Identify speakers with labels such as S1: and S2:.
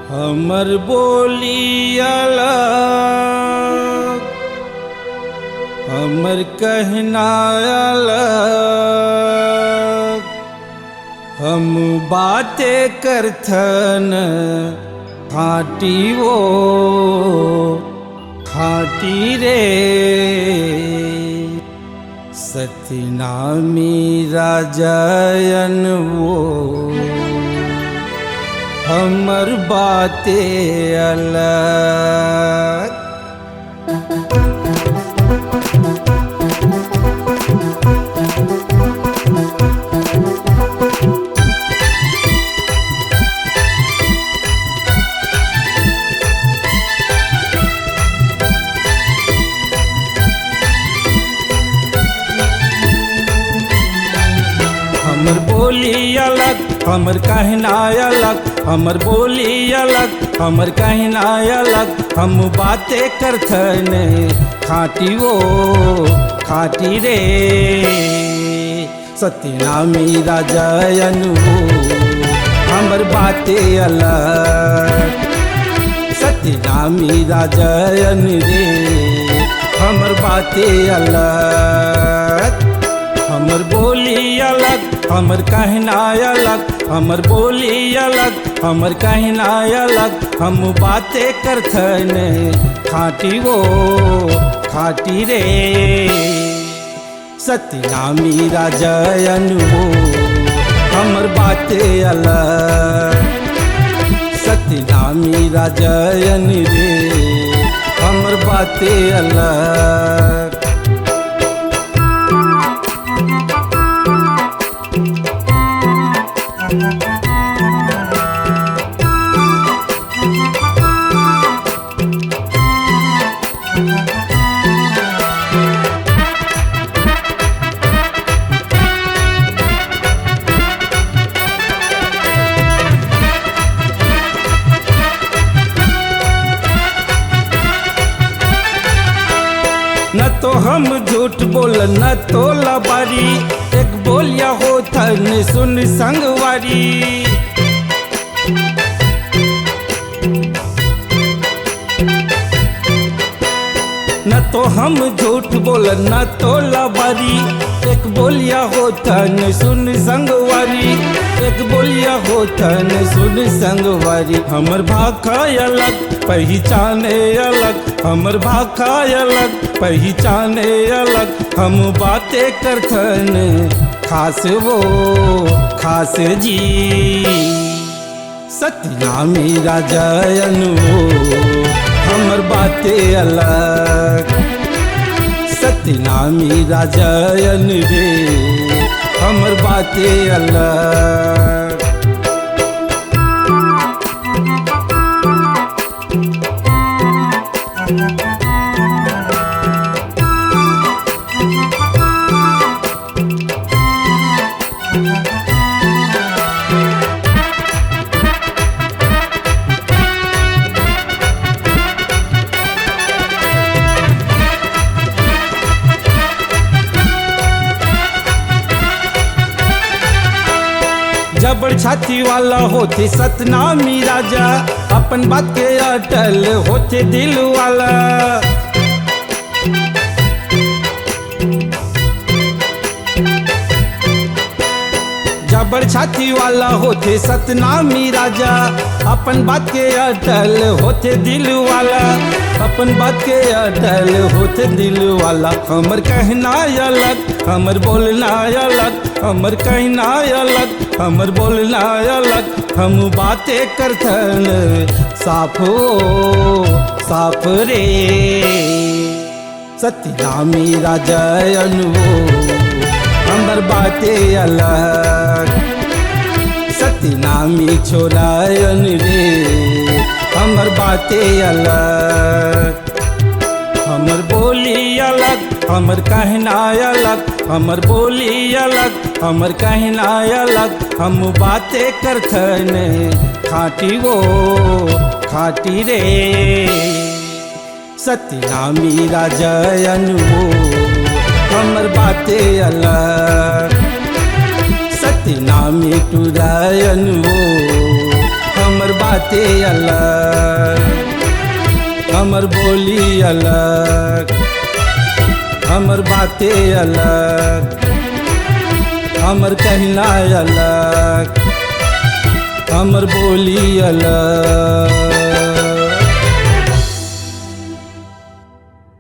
S1: हमर बोली अलग, हमर कहना अलग। हम बातें करथन खाटी वो खाटी रे, सतनामी राजयन वो हमर बातें अलग। हमर बोली अलग, हमर कहना अलग। हमर बोली अलग, हमर कहना अलग। हम बातें करथन खाटी वो खाटी रे, सतनामी राजयन वो हमर बातें अलग। सतनामी राजयन रे हमर बातें अलग। हमर बोली अलग, हमर कहना अलग। हमर बोली अलग, हमर कहना अलग। हम बातें करथन खाटी वो खाटी रे, सतनामी राजयन वो हमर बातें अलग। सतनामी राजयन रे हमर बातें अलग। न तो हम झूठ बोल न तो लबारी, एक बोलिया होथन सुन संगवारी। न तो हम झूठ बोल न तो लबारी, एक बोलिया होथन सुन संगवारी। एक बोलिया होथन सुन संगवारी। हमर भाखा अलग पहचाने अलग, हमर भाखा अलग पहचाने अलग। हम बातें करथन खास वो खास जी, सतनामी राजयन वो हमर बातें अलग। सतनामी राजयन रे हमर बातें अलग। जबड़ छाती वाला होते सतनामी राजा, अपन बात के अटल होते दिल वाला। जबड़ छाती वाला होते सतनामी राजा, अपन बात के अटल होते दिल वाला। अपन बात के अटल होते दिल वाला। हमर कहना अलग, हमर बोलना अलग। हमर कहना अलग, हमर बोलना अलग। हम बातें करथन साफ साफ रे, सतनामी राजयन वो हमर बातें अलग। सतनामी छोरायन रे हमर बातें अलग। हमर बोली अलग, हमर कहना अलग। हमर बोली अलग, हमर कहना अलग। हम बातें करथन खाटी वो खाटी रे, सतनामी राजयन वो हमर बातें अलग। सतनामी टुरायन वो हम हमर बातें अलग, हमर बोली अलग, हमर बातें अलग, हमर कहना अलग, हमर बोली अलग।